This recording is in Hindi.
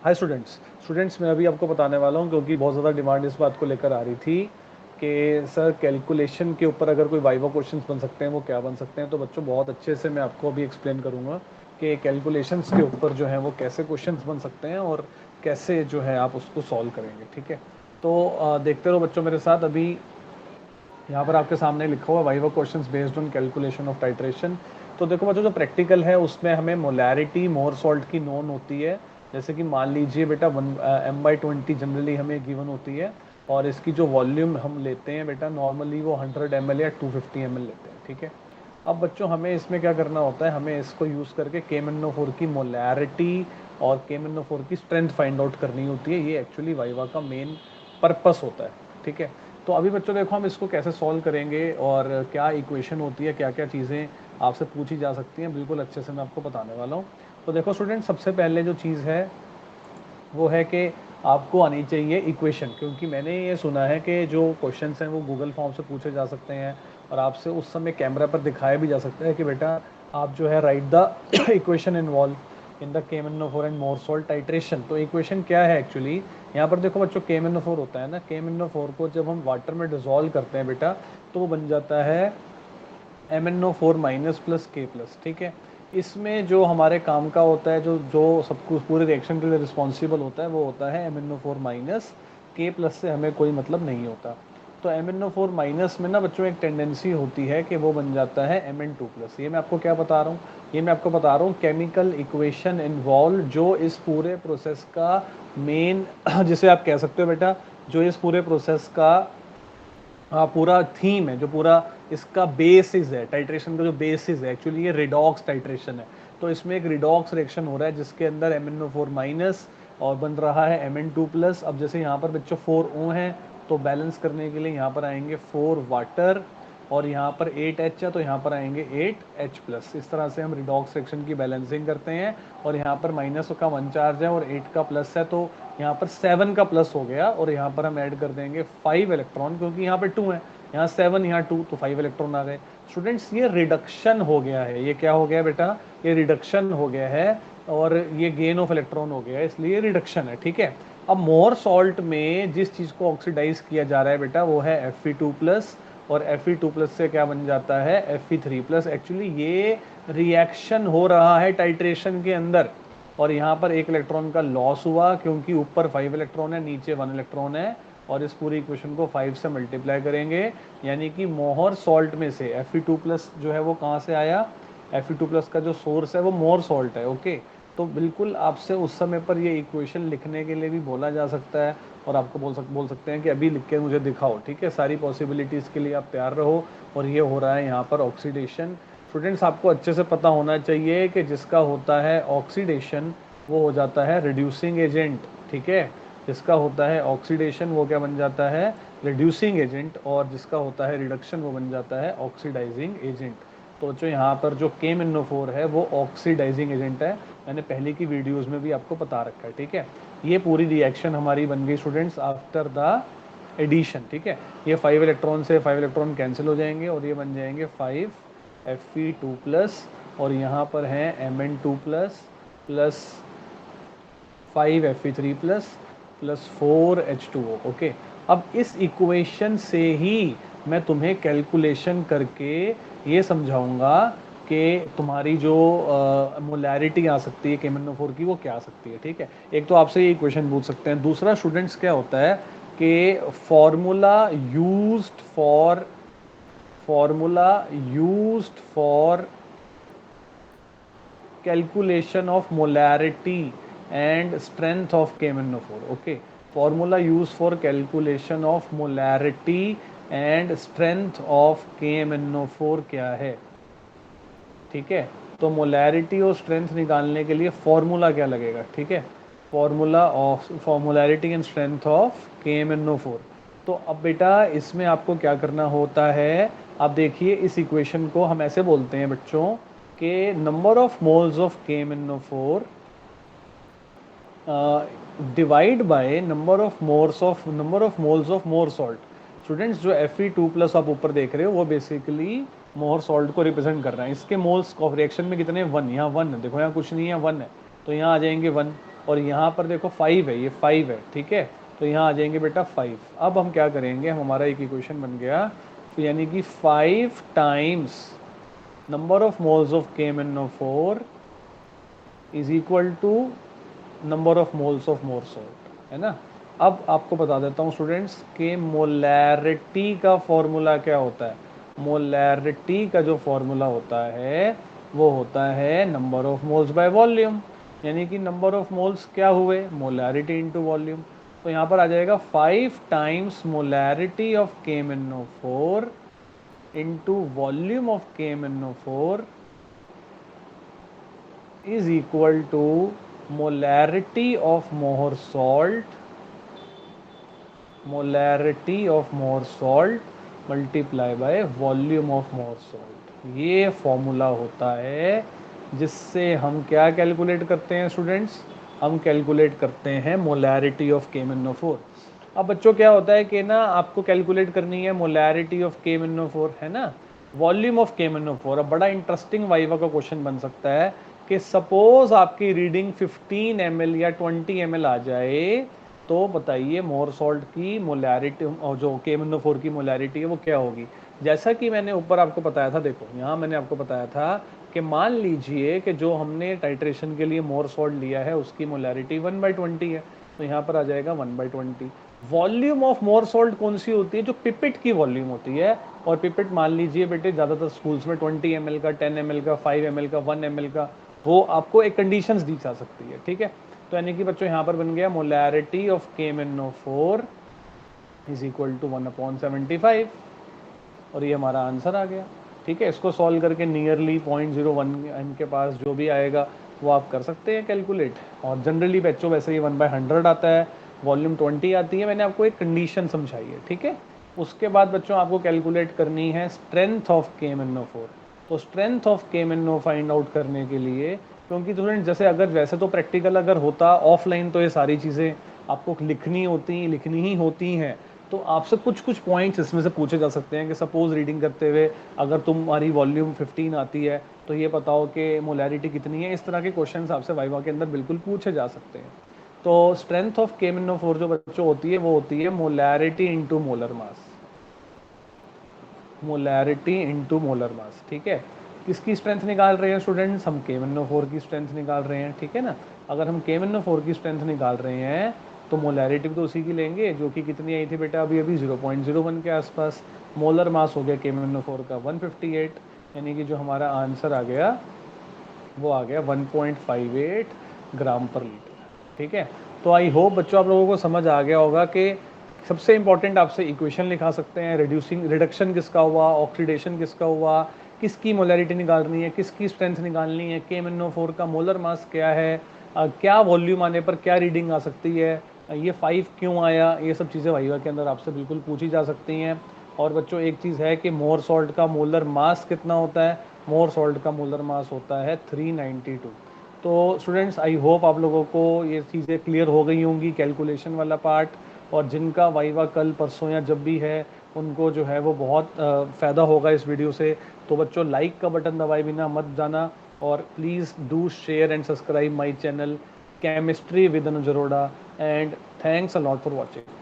हाय स्टूडेंट्स मैं अभी आपको बताने वाला हूँ क्योंकि बहुत ज़्यादा डिमांड इस बात को लेकर आ रही थी कि सर कैलकुलेशन के ऊपर अगर कोई वाइवा क्वेश्चंस बन सकते हैं वो क्या बन सकते हैं। तो बच्चों बहुत अच्छे से मैं आपको अभी एक्सप्लेन करूँगा कि कैलकुलेशंस के ऊपर जो है वो कैसे क्वेश्चंस बन सकते हैं और कैसे जो है आप उसको सॉल्व करेंगे। ठीक है, तो देखते रहो बच्चों मेरे साथ। अभी यहाँ पर आपके सामने लिखा हुआ viva questions based on calculation of titration. तो देखो बच्चों जो प्रैक्टिकल है उसमें हमें मोलैरिटी मोर सॉल्ट की नोन होती है। जैसे कि मान लीजिए बेटा 1/20 जनरली हमें गिवन होती है और इसकी जो वॉल्यूम हम लेते हैं बेटा नॉर्मली वो 100 ml या 250 ml लेते हैं। ठीक है, अब बच्चों हमें इसमें क्या करना होता है, हमें इसको यूज़ करके KMnO4 की मोलैरिटी और KMnO4 की स्ट्रेंथ फाइंड आउट करनी होती है। ये एक्चुअली वाइवा का मेन पर्पस होता है। ठीक है, तो अभी बच्चों देखो हम इसको कैसे सॉल्व करेंगे और क्या इक्वेशन होती है, क्या क्या चीज़ें आपसे पूछी जा सकती हैं, बिल्कुल अच्छे से मैं आपको बताने वाला हूँ। तो देखो स्टूडेंट, सबसे पहले जो चीज़ है वो है कि आपको आनी चाहिए इक्वेशन, क्योंकि मैंने ये सुना है कि जो क्वेश्चंस हैं वो गूगल फॉर्म से पूछे जा सकते हैं और आपसे उस समय कैमरा पर दिखाया भी जा सकता है कि बेटा आप जो है right the equation involve in the KMnO4 and more salt titration. तो इक्वेशन क्या है एक्चुअली, यहाँ पर देखो बच्चों KMnO4 होता है ना, KMnO4 को जब हम वाटर में डिजोल्व करते हैं बेटा तो वो बन जाता है MnO4 माइनस प्लस के प्लस। ठीक है, इसमें जो हमारे काम का होता है, जो जो सब कुछ पूरे रिएक्शन के लिए रिस्पॉन्सिबल होता है वो होता है MnO4 माइनस। के प्लस से हमें कोई मतलब नहीं होता। तो MnO4 माइनस में ना बच्चों एक टेंडेंसी होती है कि वो बन जाता है Mn2 प्लस। ये मैं आपको क्या बता रहा हूँ, ये मैं आपको बता रहा हूँ केमिकल इक्वेशन इन्वॉल्व जो इस पूरे प्रोसेस का मेन जिसे आप कह सकते हो बेटा, जो इस पूरे प्रोसेस का पूरा थीम है, जो पूरा इसका बेसिस है, टाइट्रेशन का जो बेसिस है एक्चुअली ये रिडॉक्स टाइट्रेशन है। तो इसमें एक रिडॉक्स रिएक्शन हो रहा है जिसके अंदर MnO4 माइनस और बन रहा है Mn2 प्लस। अब जैसे यहाँ पर बच्चों 4 O हैं तो बैलेंस करने के लिए यहाँ पर आएंगे 4 वाटर और यहाँ पर 8H है तो यहाँ पर आएंगे 8H प्लस। इस तरह से हम रिडॉक्स रिएक्शन की बैलेंसिंग करते हैं और यहाँ पर माइनस का 1 चार्ज है और 8 का प्लस है तो यहाँ पर 7 का प्लस हो गया और यहाँ पर हम ऐड कर देंगे 5 इलेक्ट्रॉन, क्योंकि यहाँ पर 2 है, यहाँ 7 यहाँ 2 तो 5 इलेक्ट्रॉन आ गए। स्टूडेंट्स ये रिडक्शन हो गया है, ये क्या हो गया बेटा, ये रिडक्शन हो गया है और ये गेन ऑफ इलेक्ट्रॉन हो गया है, इसलिए रिडक्शन है। ठीक है, अब मोर सॉल्ट में जिस चीज़ को ऑक्सीडाइज किया जा रहा है बेटा वो है Fe2 प्लस और Fe2 प्लस से क्या बन जाता है Fe3 प्लस। एक्चुअली ये रिएक्शन हो रहा है टाइट्रेशन के अंदर और यहाँ पर एक इलेक्ट्रॉन का लॉस हुआ क्योंकि ऊपर 5 इलेक्ट्रॉन है नीचे 1 इलेक्ट्रॉन है और इस पूरी इक्वेशन को 5 से मल्टीप्लाई करेंगे, यानी कि मोहर सॉल्ट में से Fe2 प्लस जो है वो कहाँ से आया, Fe2 प्लस का जो सोर्स है वो मोर सॉल्ट है। ओके, तो बिल्कुल आपसे उस समय पर ये इक्वेशन लिखने के लिए भी बोला जा सकता है और आपको बोल सकते हैं कि अभी लिख के मुझे दिखाओ। ठीक है, सारी पॉसिबिलिटीज़ के लिए आप तैयार रहो और ये हो रहा है यहाँ पर ऑक्सीडेशन। स्टूडेंट्स आपको अच्छे से पता होना चाहिए कि जिसका होता है ऑक्सीडेशन वो हो जाता है रिड्यूसिंग एजेंट। ठीक है, जिसका होता है ऑक्सीडेशन वो क्या बन जाता है, रिड्यूसिंग एजेंट, और जिसका होता है रिडक्शन वो बन जाता है ऑक्सीडाइजिंग एजेंट। तो जो यहाँ पर जो KMnO4 है वो ऑक्सीडाइजिंग एजेंट है, मैंने पहले की वीडियोस में भी आपको बता रखा है। ठीक है, ये पूरी रिएक्शन हमारी बन गई स्टूडेंट्स आफ्टर द एडिशन। ठीक है, ये 5 इलेक्ट्रॉन से 5 इलेक्ट्रॉन कैंसिल हो जाएंगे और ये बन जाएंगे 5 Fe2 प्लस और यहाँ पर है Mn2 plus plus 5 Fe3 plus plus 4 H2O। Okay, अब इस इक्वेशन से ही मैं तुम्हें कैलकुलेशन करके ये समझाऊंगा कि तुम्हारी जो मोलैरिटी आ सकती है KMnO4 की वो क्या आ सकती है। ठीक है, एक तो आपसे ये इक्वेशन पूछ सकते हैं। दूसरा स्टूडेंट्स क्या होता है कि formula used for calculation of molarity and strength of KMnO4। okay, formula used for calculation of molarity and strength of KMnO4 क्या है। ठीक है, तो मोलैरिटी और स्ट्रेंथ निकालने के लिए फॉर्मूला क्या लगेगा। ठीक है, formula of molarity and strength of KMnO4। तो अब बेटा इसमें आपको क्या करना होता है, आप देखिए इस इक्वेशन को हम ऐसे बोलते हैं बच्चों कि number of moles of KMnO4 divide by number of moles of Mohr salt. Students जो Fe2 प्लस आप ऊपर देख रहे हो वो बेसिकली मोर सॉल्ट को रिप्रेजेंट कर रहा है। इसके मोल्स ऑफ रिएक्शन में कितने, 1, यहाँ 1 है, देखो यहाँ कुछ नहीं है 1 है तो यहाँ आ जाएंगे 1। और यहाँ पर देखो 5 है, ये 5 है, ठीक है। तो यहाँ आ जाएंगे बेटा 5। अब हम क्या करेंगे, हमारा एक इक्वेशन बन गया, तो यानी कि 5 times number of moles of KMnO4 is equal to number of moles of Mohr salt, है ना। अब आपको बता देता हूँ स्टूडेंट्स कि मोलैरिटी का फॉर्मूला क्या होता है। मोलैरिटी का जो फॉर्मूला होता है वो होता है number of moles by volume, यानी कि नंबर ऑफ मोल्स क्या हुए, मोलैरिटी इनटू वॉल्यूम। तो यहाँ पर आ जाएगा 5 times molarity of KMnO4 into volume of KMnO4 is equal to molarity of Mohr salt, molarity of Mohr salt multiply by volume of Mohr salt। ये फॉर्मूला होता है जिससे हम क्या कैलकुलेट करते हैं स्टूडेंट्स, हम कैलकुलेट करते हैं मोलैरिटी ऑफ KMnO4। अब बच्चों क्या होता है कि ना आपको कैलकुलेट करनी है मोलैरिटी ऑफ KMnO4, है ना, वॉल्यूम ऑफ KMnO4। अब बड़ा इंटरेस्टिंग वाइवा का क्वेश्चन बन सकता है कि सपोज आपकी रीडिंग 15 ml या 20 ml आ जाए, तो बताइए मोर सॉल्ट की मोलैरिटी और जो KMnO4 की मोलैरिटी है वो क्या होगी। जैसा कि मैंने ऊपर आपको बताया था, देखो यहाँ मैंने आपको बताया था कि मान लीजिए कि जो हमने टाइट्रेशन के लिए मोर सॉल्ट लिया है उसकी मोलैरिटी 1/20 है, तो यहाँ पर आ जाएगा 1/20। वॉल्यूम ऑफ मोर सॉल्ट कौन सी होती है, जो पिपेट की वॉल्यूम होती है। और पिपेट मान लीजिए बेटे ज़्यादातर स्कूल्स में 20 ml का, 10 ml का, 5 ml का, 1 ml का, वो आपको एक कंडीशंस दी जा सकती है, ठीक है। तो यानी कि बच्चों यहाँ पर बन गया molarity of KMnO4 is equal to 1/75, और ये हमारा आंसर आ गया, ठीक है। इसको सॉल्व करके नियरली 0.01 के पास जो भी आएगा वो आप कर सकते हैं कैलकुलेट। और जनरली बच्चों वैसे ये 1/100 आता है, वॉल्यूम 20 आती है, मैंने आपको एक कंडीशन समझाई है, ठीक है। उसके बाद बच्चों आपको कैलकुलेट करनी है स्ट्रेंथ ऑफ KMnO4। तो strength of KMnO find out करने के लिए, क्योंकि स्टूडेंट जैसे अगर वैसे तो प्रैक्टिकल अगर होता ऑफलाइन तो ये सारी चीज़ें आपको लिखनी ही होती हैं, तो आपसे कुछ कुछ पॉइंट्स इसमें से पूछे जा सकते हैं कि सपोज रीडिंग करते हुए अगर तुम्हारी वॉल्यूम 15 आती है तो ये बताओ कि मोलैरिटी कितनी है। इस तरह के क्वेश्चंस आपसे वाइवा के अंदर बिल्कुल पूछे जा सकते हैं। तो स्ट्रेंथ ऑफ KMnO4 जो बच्चों होती है वो होती है molarity into molar mass, molarity into molar mass, ठीक है। किसकी स्ट्रेंथ निकाल रहे हैं स्टूडेंट्स, हम KMnO4 की स्ट्रेंथ निकाल रहे हैं, ठीक है ना। अगर हम KMnO4 की स्ट्रेंथ निकाल रहे हैं तो मोलैरिटी तो उसी की लेंगे जो कि कितनी आई थी बेटा अभी अभी 0.01 के आसपास। मोलर मास हो गया KMnO4 का 158, यानी कि जो हमारा आंसर आ गया वो आ गया 1.58 ग्राम पर लीटर, ठीक है। तो आई होप बच्चों आप लोगों को समझ आ गया होगा कि सबसे इंपॉर्टेंट आपसे इक्वेशन लिखा सकते हैं, रिडक्शन किसका हुआ, ऑक्सीडेशन किसका हुआ, किसकी मोलैरिटी निकालनी है, किसकी स्ट्रेंथ निकालनी है, KMnO4 का मोलर मास क्या है, क्या वॉल्यूम आने पर क्या रीडिंग आ सकती है, ये 5 क्यों आया, ये सब चीज़ें वाइवा के अंदर आपसे बिल्कुल पूछी जा सकती हैं। और बच्चों एक चीज़ है कि मोर सॉल्ट का मोलर मास कितना होता है, मोर सॉल्ट का मोलर मास होता है 392। तो स्टूडेंट्स आई होप आप लोगों को ये चीज़ें क्लियर हो गई होंगी, कैलकुलेशन वाला पार्ट। और जिनका वाइवा कल परसों या जब भी है उनको जो है वो बहुत फ़ायदा होगा इस वीडियो से। तो बच्चों लाइक का बटन दबाए बिना मत जाना, और please do share and subscribe my channel chemistry with Anuj Arora, and thanks a lot for watching.